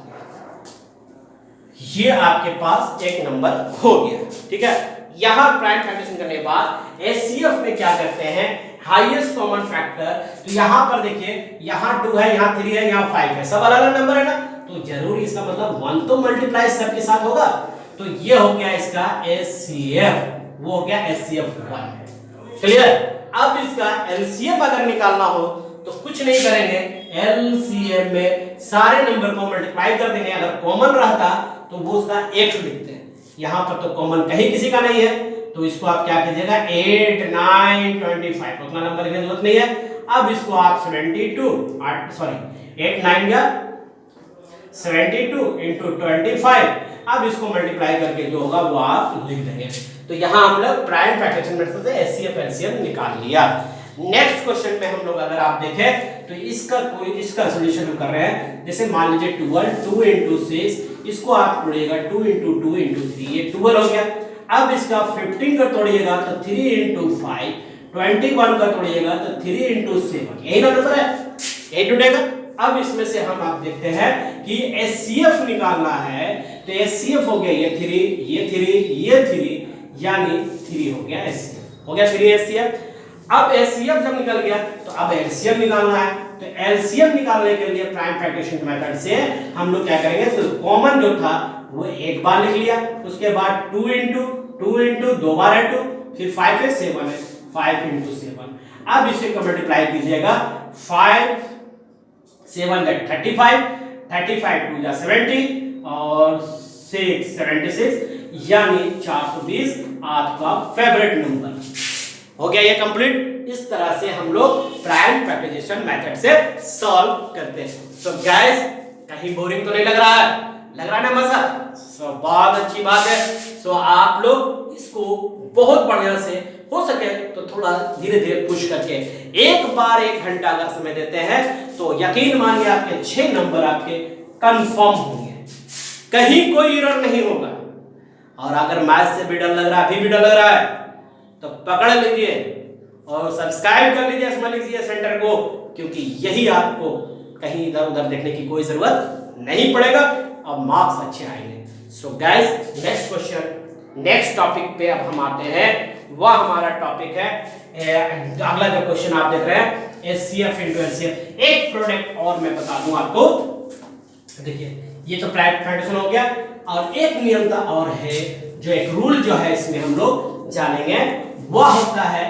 ये आपके पास एक नंबर हो गया। ठीक है, यहां प्राइम फैक्टराइजेशन करने के बाद एचसीएफ में क्या करते हैं? Highest common factor. तो यहां पर देखिए यहां 2 है, यहां 3 है, यहां 5 है, सब अलग अलग नंबर है ना, तो जरूर इसका मतलब 1 तो मल्टीप्लाई सबके साथ होगा। तो ये हो गया इसका एचसीएफ, वो हो गया एचसीएफ 1। क्लियर? अब इसका एलसीएम अगर निकालना हो तो कुछ नहीं करेंगे, एलसीएम में सारे नंबर को मल्टीप्लाई कर देंगे। अगर कॉमन रहता तो वो उसका 1 लिखते हैं, यहां पर तो कॉमन कहीं किसी का नहीं है, तो इसको आप क्या कीजिएगा 8 9 25 उतना नंबर लिखने की जरूरत नहीं है। अब इसको आप 72 8 9 या 72 into 25, अब इसको मल्टीप्लाई करके जो होगा वो आप लिख देंगे। तो यहां हम लोग प्राइम फैक्टराइजेशन मेथड से एचसीएफ एलसीएम निकाल लिया। नेक्स्ट क्वेश्चन में हम लोग अगर आप देखें तो इसका सॉल्यूशन हम कर रहे हैं। जैसे मान लीजिए 12 2 into 6 इसको आप तोड़िएगा 2 into 2 into 3, ये 12 हो गया। अब इसका 15 का तोड़िएगा तो 3 इंटू 5, 21 का तोड़िएगा तो 3 इंटू 7, यही ना नंबर है, यही टूटेगा। अब इसमें से हम आप देखते हैं कि एचसीएफ निकालना है, तो एचसीएफ हो गया ये 3, ये 3, ये 3, यानी 3 हो गया एचसीएफ, हो गया 3 एचसीएफ। अब एचसीएफ जब निकल गया तो अब एलसीएम निकालना है, तो एलसीएम निकालने के लिए प्राइम फ्रैक्शन मेथड से हम लोग क्या करेंगे, तो कॉमन जो था वो एक बार लिख लिया, उसके बाद 2 इंटू 2 बार है 2, फिर 5 है 7 है, 5 इंटू 7। अब इसे मल्टीप्लाई कीजिएगा, 5 7 का 35, 35 2 जा 70 और 6 76, यानी 420 आपका फेवरेट नंबर हो गया ये कंप्लीट। इस तरह से हम लोग प्राइम फैक्टराइजेशन मेथड से सॉल्व करते हैं। सो गाइस, कहीं बोरिंग तो नहीं लग रहा है? लग रहा है ना मजा? सो बहुत अच्छी बात है। सो आप लोग इसको बहुत बढ़िया से हो सके तो थोड़ा धीरे धीरे पुश करके एक बार 1 घंटा अगर समय देते हैं तो यकीन मानिए आपके 6 नंबर आपके कंफर्म होंगे, कहीं कोई एरर नहीं होगा। और अगर मैथ से भी डर लग रहा है, अभी भी डर लग रहा है, तो पकड़ लीजिए और सब्सक्राइब कर लीजिए स्मॉल इजी सेंटर को, क्योंकि यही आपको कहीं इधर उधर देखने की कोई जरूरत नहीं पड़ेगा और मार्क्स अच्छे आएंगे। So guys, next question, next topic पे अब हम आते हैं। वह हमारा टॉपिक है अगला जो क्वेश्चन आप देख रहे हैं एचसीएफ इनटू एलसीएफ। एक प्रोडक्ट और मैं बता दूं आपको, देखिए ये तो प्राइम फैक्टराइजेशन हो गया, और एक नियमता और है, जो एक रूल जो है इसमें हम लोग जानेंगे, वह होता है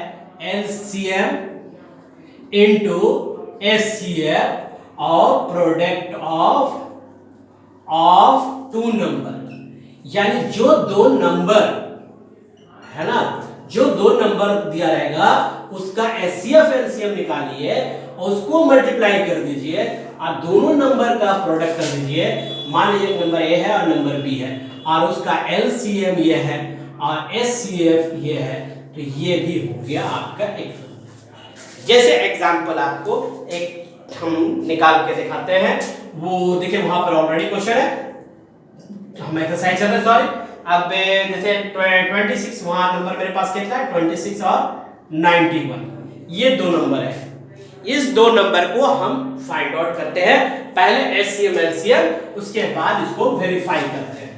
एलसीएम इनटू एचसीएफ और प्रोडक्ट ऑफ 2 नंबर। यानी जो 2 नंबर है ना, जो 2 नंबर दिया रहेगा उसका एचसीएफ एलसीएम निकालिए और उसको मल्टीप्लाई कर दीजिए और दोनों नंबर का प्रोडक्ट कर दीजिए। मान लीजिए एक नंबर ए है और नंबर बी है और उसका एलसीएम ये है और एचसीएफ ये है, तो ये भी हो गया आपका एक। जैसे एग्जांपल आपको एक हम निकाल के दिखाते हैं, वो देखिए वहां पर ऑलरेडी क्वेश्चन है, हम एक्सरसाइज चल रहे, सॉरी। अब जैसे 26 वहां नंबर मेरे पास कितना है, 26 और 91, ये 2 नंबर है। इस 2 नंबर को हम फाइंड आउट करते हैं, पहले एचसीएम एलसीएम, उसके बाद इसको वेरीफाई करते हैं,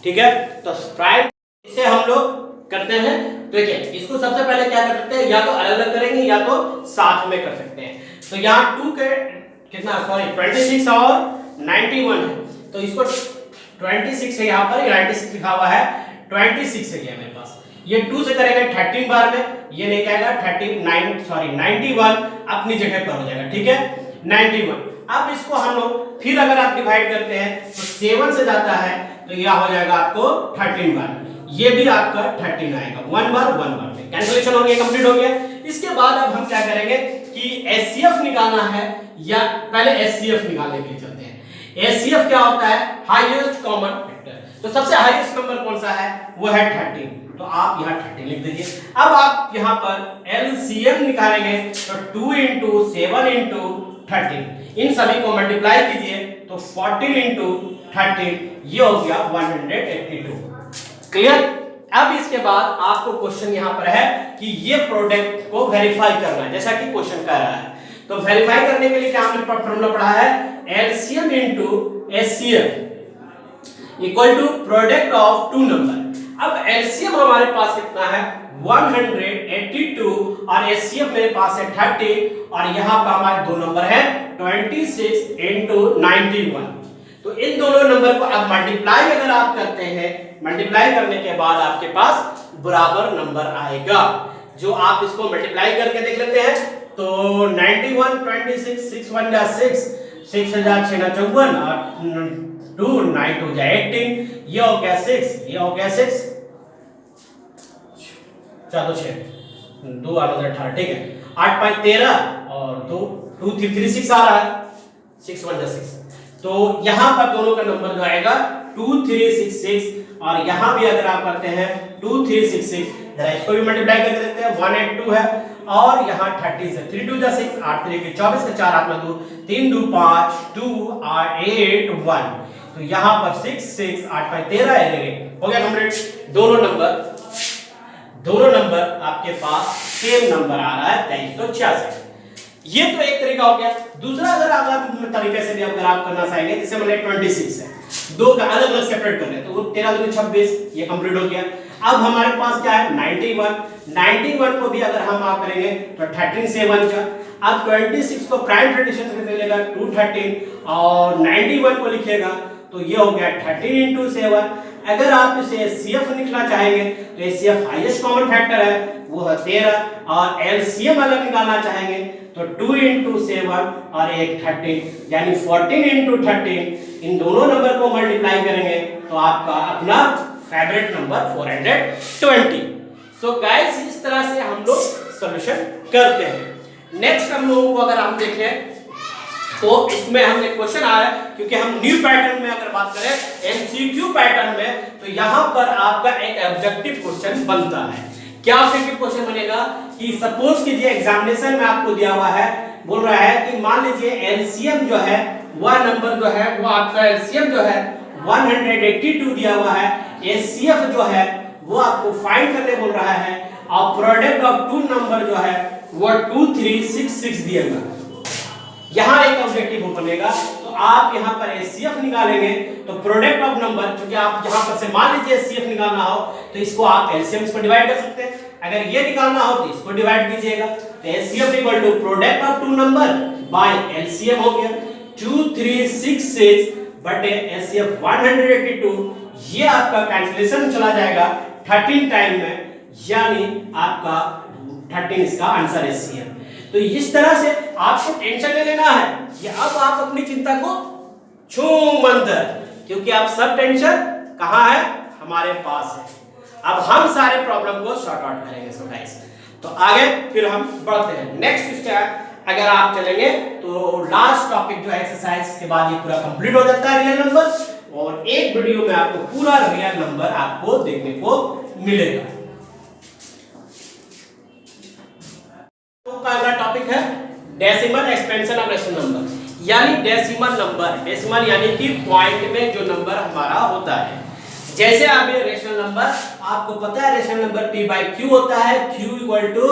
ठीक है। तो प्राइम इसे हम लोग करते हैं, तो देखिए इसको सबसे पहले क्या कर सकते हैं, या तो अलग अलग करेंगे या तो साथ में कर सकते हैं। तो यहाँ 2 के कितना, सॉरी 26 और 91 है, तो इसको 26 है, यहाँ पर 96 लिखा हुआ है, 26 है मेरे पास, ये 2 से करेंगे 13 बार में, ये नहीं जाएगा 91 अपनी जगह पर हो जाएगा, ठीक है 91। अब इसको हम लोग फिर अगर आप डिवाइड करते हैं तो 7 से जाता है, तो यह हो जाएगा आपको 13 बार, ये भी आपका 13 आएगा, 1 बार में कैंसिलेशन हो गया, कंप्लीट हो गया। इसके बाद अब हम क्या करेंगे कि एचसीएफ निकालना है, या पहले एचसीएफ निकालने के लिए चलते हैं। एचसीएफ क्या होता है, हाईएस्ट कॉमन फैक्टर, तो सबसे हाईएस्ट नंबर कौन सा है, वो है 13, तो आप यहाँ 13 लिख दीजिए। अब आप यहाँ पर एलसीएम निकालेंगे तो 2 इंटू 7 इंटू 13, इन सभी को मल्टीप्लाई कीजिए तो 14 इंटू 13, ये हो गया 182। क्लियर। अब इसके बाद आपको क्वेश्चन यहाँ पर है कि ये प्रोडक्ट को वेरीफाई करना है, जैसा कि क्वेश्चन कह रहा है। तो वेरीफाई करने के लिए क्या हमने फॉर्मूला पढ़ा है, LCM into HCF equal to product of 2 number. अब एलसीएम हमारे पास कितना है 182 और एचसीएफ मेरे पास है 30, और यहाँ पर हमारे 2 नंबर है 26 इंटू 91। तो इन दोनों नंबर को अब मल्टीप्लाई अगर आप करते हैं, मल्टीप्लाई करने के बाद आपके पास बराबर नंबर आएगा, जो आप इसको मल्टीप्लाई करके देख लेते हैं। तो 91 26 6 1 जा 6 6 हजार 6 ना 54 और 2 9 2 जा 18, ये हो गया 6, ये हो गया 6 4 6 2 8 18, ठीक है 8 5 13 और 2 2 3 3 6 आ रहा है, 6 1 जा 6। तो यहाँ पर दोनों का नंबर जो आएगा 2366, और यहाँ भी अगर आप करते हैं 2366, जरा इसको भी मल्टीप्लाई करके देखते हैं, 182 है और यहाँ 30 है, 3 2 जा 6 8 3 के 24 के 4 8 में 2 3 2 5 2 8 1, तो यहाँ पर 6 6 8 5 13 हो गया कंप्लीट। दोनों नंबर दोनों नंबर आपके पास सेम नंबर आ रहा है 2386। ये तो एक तरीका हो गया। दूसरा अगर तरीके से भी अगर आप करना चाहेंगे, जैसे मैंने 26 है, दो का अलग अलग सेपरेट कर रहे हैं, तो वो 13 दूनी 26, ये कंप्लीट हो गया। अब हमारे पास क्या है 91 को भी अगर हम आप करेंगे तो 13 से 1 जा। अब 26 को प्राइम फ्रैक्शन से चलेगा 213 और 91 को लिखेगा तो ये हो गया 13 into 7। अगर आप इसे एचसीएफ निकालना चाहेंगे तो एचसीएफ हाईएस्ट कॉमन फैक्टर है वो है 13 और एलसीएम अलग निकालना चाहेंगे तो 2 into 7 और एक 13 यानी 14 into 13। इन दोनों नंबर को मल्टीप्लाई करेंगे तो आपका अपना फेवरेट नंबर 420। सो गाइस इस तरह से हम लोग सॉल्यूशन करते हैं। नेक्स्ट हम लोगों को अगर हम देखें तो इसमें हम एक क्वेश्चन आ रहा है, क्योंकि हम न्यू पैटर्न में अगर बात करें एमसीक्यू पैटर्न में, तो यहां पर आपका एक ऑब्जेक्टिव क्वेश्चन बनता है। क्या ऑब्जेक्टिव क्वेश्चन बनेगा कि सपोज कीजिए एग्जामिनेशन में आपको दिया हुआ है, बोल रहा है कि मान लीजिए एलसीएम जो है वह नंबर जो है वो आपका एलसीएम जो है 182 दिया हुआ है, एचसीएफ जो है वो आपको फाइंड करने बोल रहा है और प्रोडक्ट ऑफ टू नंबर जो है वो 2366 दिएगा। यहां एक ऑब्जेक्टिव बनेगा तो आप यहां पर एचसीएफ निकालेंगे तो प्रोडक्ट ऑफ नंबर, क्योंकि आप यहां पर से मान लीजिए एचसीएफ निकालना हो तो इसको आप एलसीएम पर डिवाइड कर सकते हैं, अगर ये निकालना हो तो इसको डिवाइड कीजिएगा तो HCF equal to product of two number by LCM हो गया 2366 बटे एचसीएफ 182। ये आपका कैंसिलेशन चला जाएगा 13 टाइम में, यानी आपका 13 इसका आंसर एचसीएफ। तो इस तरह से आपको टेंशन नहीं लेना है, ये अब आप अपनी चिंता को छू मंतर, क्योंकि आप सब टेंशन कहां है हमारे पास है। अब हम सारे प्रॉब्लम को सॉर्ट आउट करेंगे। सो गाइस तो आगे फिर हम बढ़ते हैं। नेक्स्ट स्टेप अगर आप चलेंगे तो लास्ट टॉपिक जो है एक्सरसाइज के बाद ये पूरा कंप्लीट हो जाता है रियल नंबर, और एक वीडियो में आपको पूरा रियल नंबर आपको देखने को मिलेगा। अगला टॉपिक है decimal expansion of rational number, यानी डेसिमल नंबर। डेसिमल यानी कि पॉइंट में जो नंबर हमारा होता है। जैसे आप ये रेशनल नंबर, आपको पता है rational number p by q होता है, q equal to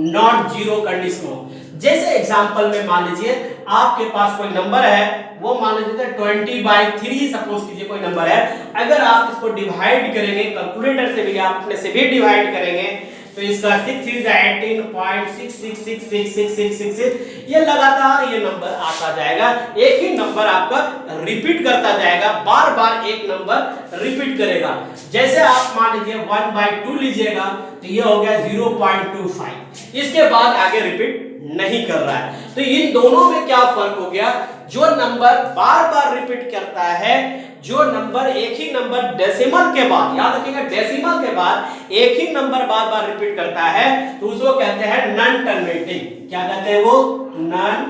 not zero condition हो। जैसे एग्जांपल में मान लीजिए आपके पास कोई नंबर है, वो मान लीजिए 20/3 सपोज कीजिए कोई नंबर है। अगर आप इसको डिवाइड करेंगे कैलकुलेटर से भी, आप अपने से भी डिवाइड करेंगे तो इसका 6 3 18.66666666 ये लगातार ये नंबर आता जाएगा। एक ही नंबर आपका रिपीट करता जाएगा, बार बार एक नंबर रिपीट करेगा। जैसे आप मान लीजिए 1/2 लीजिएगा तो ये हो गया 0.25, इसके बाद आगे रिपीट नहीं कर रहा है। तो इन दोनों में क्या फर्क हो गया, जो नंबर बार बार रिपीट करता है, जो नंबर एक ही नंबर डेसिमल के बाद, याद रखिएगा डेसिमल के बाद एक ही नंबर बार बार रिपीट करता है तो उसको कहते हैं नॉन टर्मिनेटिंग। क्या कहते हैं वो? Non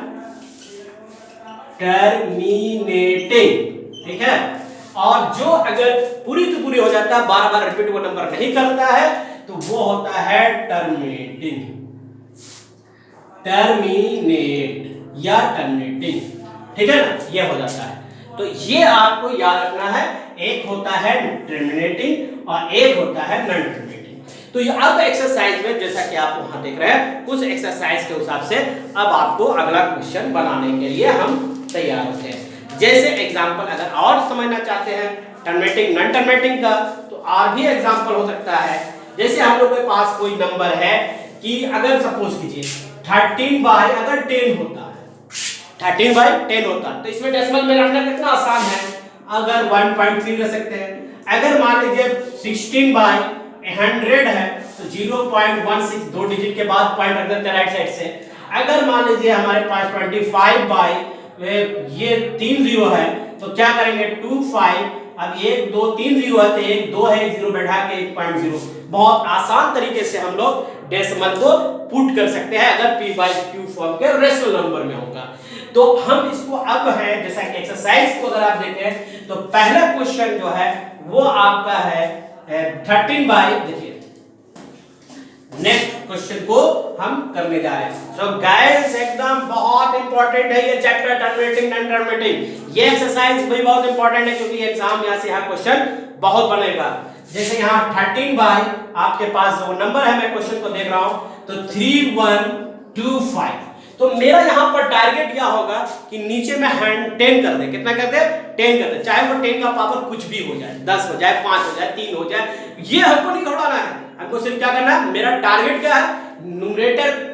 terminating. ठीक है। और जो अगर पूरी की पूरी हो जाता है, बार बार रिपीट वो नंबर नहीं करता है, तो वो होता है टर्मिनेटिंग। टर्मिनेट या टर्मिनेटिंग, ठीक है ना, ये हो जाता है। तो ये आपको याद रखना है, एक होता है टर्मिनेटिंग और एक होता है नॉन टर्मिनेटिंग। तो ये अब एक्सरसाइज में जैसा कि आप वहां देख रहे हैं, उस एक्सरसाइज के हिसाब से अब आपको अगला क्वेश्चन बनाने के लिए हम तैयार होते हैं। जैसे एग्जांपल अगर और समझना चाहते हैं टर्मिनेटिंग नॉन टर्मिनेटिंग का, तो और भी एग्जांपल हो सकता है। जैसे हम लोग के पास कोई नंबर है कि अगर सपोज कीजिए 13/10 होता है, 13/10 होता है, तो इसमें डेसिमल में रखना कितना आसान है। अगर 1.3 रख सकते हैं। अगर मान लीजिए 16/100 है तो 0.16 दो डिजिट के बाद पॉइंट रख देते हैं राइट साइड से। अगर मान लीजिए हमारे पास 25 ये 3 जीरो है तो क्या करेंगे 25। अब 1 2 3 जीरो है तो 1 2 है, 0 बैठा के 1.0। बहुत आसान तरीके से हम लोग डेसिमल को पुट कर सकते हैं अगर p by q फॉर्म के रेशनल नंबर में होगा। तो हम इसको अब है जैसा कि एक्सरसाइज को अगर आप देखें तो पहला क्वेश्चन जो है वो आपका है 13 देखिए नेक्स्ट क्वेश्चन को हम करने जा रहे हैं। सो गाइस एकदम बहुत इंपॉर्टेंट है ये चैप्टर टर्मिनेटिंग नॉन टर्मिनेटिंग। ये एक्सरसाइज भी बहुत इंपॉर्टेंट है क्योंकि एग्जाम यहाँ से यहाँ क्वेश्चन बहुत बनेगा। जैसे यहाँ 13 बाई आपके पास जो नंबर है, मैं क्वेश्चन को देख रहा हूं, तो 3125। तो मेरा यहाँ पर टारगेट क्या होगा कि नीचे में हैंड 10 कर दे। कितना कर दे? 10 कर दे, चाहे वो 10 का पावर कुछ भी हो जाए, 10 हो जाए, 5 हो जाए, 3 हो जाए, ये हमको नहीं घबराना है। हमको सिर्फ क्या करना है, मेरा टारगेट क्या है, न्यूमरेटर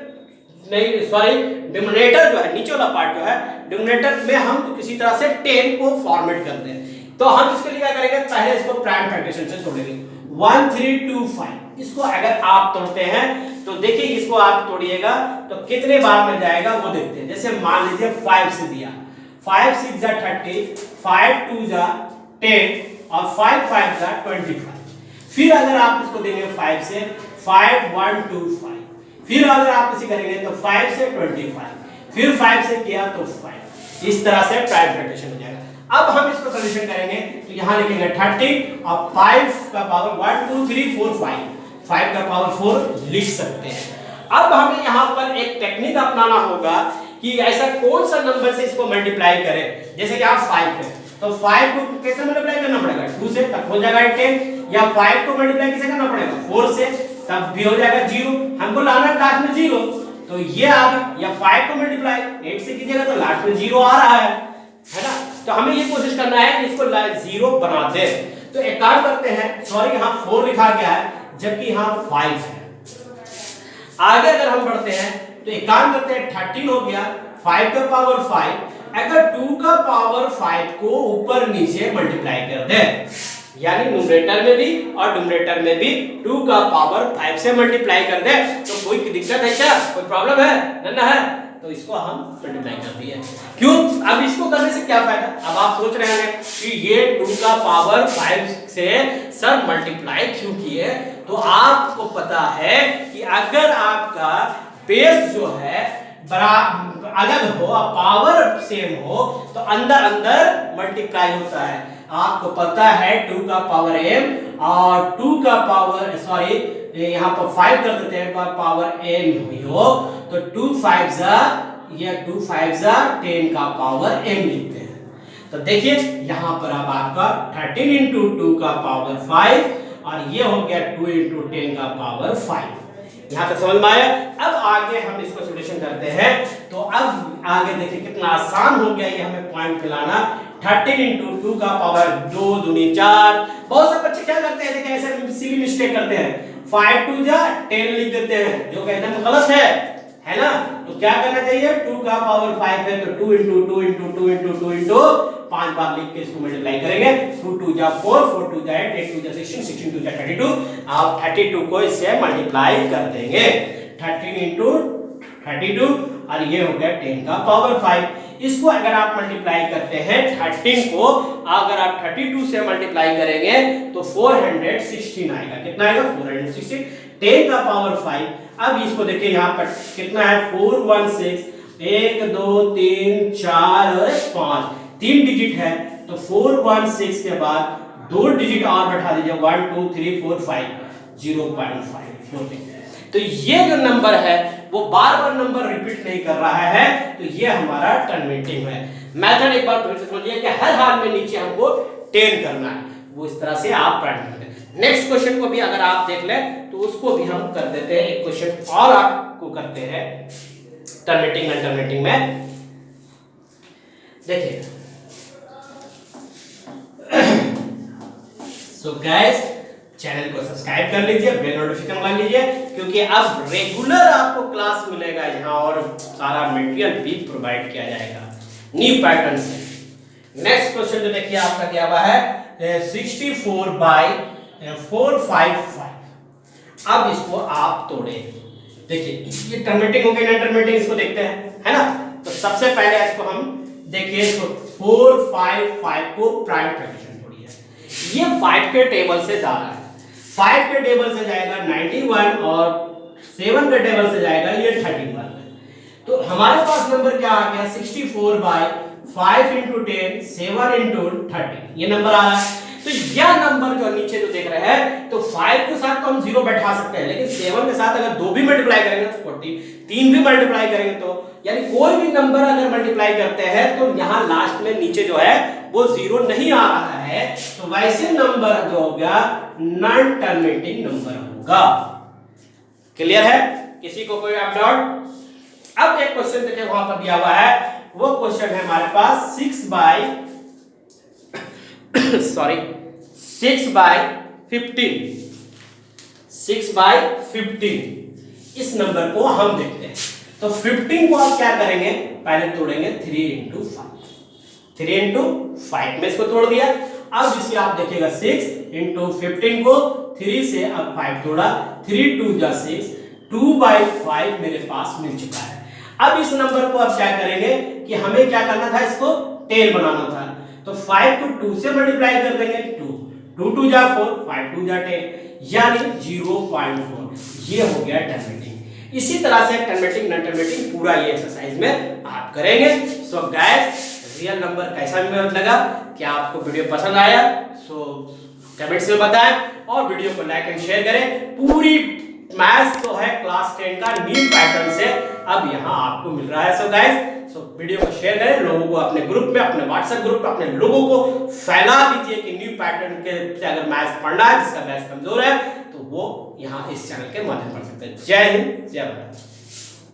नहीं सॉरी डिनोमिनेटर जो है, नीचे वाला पार्ट जो है, डिनोमिनेटर में हम किसी तरह से 10 को फॉर्मेट कर दें। तो हम इसके लिए क्या करेंगे, पहले इसको प्राइम फ्रैक्शन से तोड़ेंगे। 1325 इसको अगर आप तोड़ते हैं तो देखिए, इसको आप तोड़िएगा तो कितने बार में जाएगा वो देखते हैं। जैसे मान लीजिए 5 से दिया, 5 6 जा 30, 5 2 जा 10 और 5 5 जा 25। फिर अगर आप इसको देंगे 5 से 5 1 2 5, फिर अगर आप इसे करेंगे तो 5 से 25, फिर 5 से किया तो 5। इस तरह से प्राइम फ्रैक्शन हो जाएगा। अब हम इसको सॉल्यूशन करेंगे तो यहां लिखेंगे 30 और 5 का पावर 1 2 3 4 5 का पावर 4 लिख सकते हैं। अब हमें यहां पर एक टेक्निक अपनाना होगा कि ऐसा कौन सा नंबर से इसको मल्टीप्लाई करें। जैसे कि आप 5 है तो 5 को कैसे मल्टीप्लाई करना पड़ेगा, 2 से, तब हो जाएगा 10, या 5 को मल्टीप्लाई कैसे करना पड़ेगा, 4 से, तब भी हो जाएगा 0। हमको लाना है लास्ट में 0, तो ये आ गया। या 5 को मल्टीप्लाई 8 से कीजिएगा तो लास्ट में 0 आ रहा है ना। तो हमें ये कोशिश करना है कि इसको 0 बना दे। तो एक काम करते हैं, सॉरी यहाँ 4 लिखा गया है जबकि यहाँ 5 है। आगे अगर हम बढ़ते हैं तो एक काम करते हैं, 13 हो गया, 5 का पावर 5, अगर 2 का पावर 5 को ऊपर नीचे मल्टीप्लाई कर दे, यानी न्यूमरेटर में भी और डिनोमिनेटर में भी 2 का पावर 5 से मल्टीप्लाई कर दे, तो कोई दिक्कत है क्या, कोई प्रॉब्लम है ना है, तो इसको हम मल्टीप्लाई कर दिए। क्यों? अब इसको करने से क्या फायदा? अब आप सोच रहे हैं कि ये 2 का पावर 5 से सर मल्टीप्लाई क्यों किए, तो आपको पता है कि अगर आपका बेस जो है अलग हो, पावर सेम हो, तो अंदर अंदर मल्टीप्लाई होता है। आपको पता है 2 का पावर m और 2 का पावर सॉरी यहाँ पर 5 कर देते हैं, पावर m हुई हो तो 2 5 जा या 2 5 जा 10 का पावर m लिखते हैं। तो देखिए यहाँ पर अब आपका 13 इंटू 2 का पावर 5 और ये हो गया 2 इंटू 10 का पावर 5। यहाँ तक समझ में आया? अब आगे हम इसको सॉल्यूशन करते हैं। तो अब आगे देखिए कितना आसान हो गया ये हमें पॉइंट मिलाना। 13 इंटू 2 का पावर 2 दूनी 4। बहुत से बच्चे क्या करते हैं, देखिए ऐसे सिली मिस्टेक करते हैं, 5 2 जा 10 लिख देते हैं, जो कि एकदम गलत है ना। तो क्या करना चाहिए, 2 का पावर 5 है तो 2 इंटू 2 इंटू 2 इंटू 2 इंटू 5 बार लिख के इसको मल्टीप्लाई करेंगे। 2 2 जा 4, 4 2 जा 8, 8 2 जा 16, 16 2 जा 32। आप 32 को इससे मल्टीप्लाई कर देंगे, 13 इंटू 32 और ये हो गया 10 का पावर 5। इसको अगर आप मल्टीप्लाई करते हैं 13 को अगर आप 32 से मल्टीप्लाई करेंगे तो 416 आएगा। कितना आएगा? 416। 10 का पावर 5। अब इसको देखिए यहाँ पर कितना है, 416, 1 2 3 4 और 5, 3 डिजिट है तो 416 के बाद 2 डिजिट और बैठा दीजिए, 1 2 3 4 5, 0.5। तो ये जो नंबर है वो बार बार नंबर रिपीट नहीं कर रहा है, तो ये हमारा टर्मिनेटिंग है। मेथड एक बार फिर से समझिए कि हर हाल में नीचे हमको 10 करना है, वो इस तरह से आप प्राइम करते हैं। नेक्स्ट क्वेश्चन को भी अगर आप देख लें तो उसको भी हम कर देते हैं। एक क्वेश्चन और आपको करते हैं टर्मिनेटिंग एंड टर्मिनेटिंग में। देखिए सो गाइस, चैनल को सब्सक्राइब कर लीजिए, बेल नोटिफिकेशन लगा लीजिए, क्योंकि अब रेगुलर आपको क्लास मिलेगा यहाँ और सारा मटेरियल भी प्रोवाइड किया जाएगा न्यू पैटर्न से। नेक्स्ट क्वेश्चन जो देखिए आपका क्या हुआ है, 64 बाई 455। अब इसको आप तोड़े, देखिए ये टर्मिनेटिंग हो गया, टर्मिनेटिंग इसको देखते हैं, है ना। तो सबसे पहले इसको हम देखिए तो 455 को प्राइम फ्रैक्शन तोड़िए। ये 5 के टेबल से जा रहा है, 5 के टेबल से जाएगा 91 और 7 के टेबल से जाएगा ये 31। तो हमारे पास नंबर क्या आ गया, 64 बाई 5 into 10, 7 into 13 ये नंबर आ रहा है। तो यह नंबर जो नीचे जो देख रहे हैं, तो 5 के साथ तो हम 0 बैठा सकते हैं, लेकिन 7 के साथ अगर 2 भी मल्टीप्लाई करेंगे तो 40, 3 भी मल्टीप्लाई करेंगे तो, यानी कोई भी नंबर अगर मल्टीप्लाई करते हैं तो यहाँ लास्ट में नीचे जो है वो 0 नहीं आ रहा है, तो वैसे नंबर जो हो गया नॉन टर्मिनेटिंग नंबर होगा। क्लियर है? किसी को कोई डाउट? अब एक क्वेश्चन देखिए वहां पर दिया हुआ है, वो क्वेश्चन है हमारे पास 6 बाई 15 इस नंबर को हम देखते हैं। तो 15 को आप क्या करेंगे, पहले तोड़ेंगे 3 into 5, 3 into 5 में इसको तोड़ दिया। अब इसे आप देखिएगा 6 into 15 को 3 से अब 5 तोड़ा, 3 2 जा 6, 2/5 मेरे पास मिल चुका है। अब इस नंबर को अब क्या करेंगे कि हमें क्या करना था, इसको 10 बनाना था, तो 5 को 2 से मल्टीप्लाई कर देंगे, 2 2 जा 4, 5 2 जा 10, यानी 0.4। ये हो गया टर्मिनेटिंग। इसी तरह से टर्मिनेटिंग नॉन टर्मिनेटिंग पूरा ये एक्सरसाइज में आप करेंगे। सो गाइस, रियल नंबर कैसा लगा, क्या आपको वीडियो पसंद आया? सो कमेंट्स में बताएं और वीडियो को लाइक एंड शेयर करें। पूरी मैथ्स तो है क्लास 10 का न्यू पैटर्न से अब यहाँ आपको मिल रहा है। सो गाइस, वीडियो को शेयर करें, लोगों को अपने ग्रुप में, अपने व्हाट्सएप ग्रुप में अपने लोगों को फैला दीजिए कि न्यू पैटर्न के से अगर मैथ्स पढ़ना है, जिसका मैथ्स कमजोर है, तो वो यहाँ इस चैनल के माध्यम पढ़ सकते हैं। जय हिंद, जय भारत।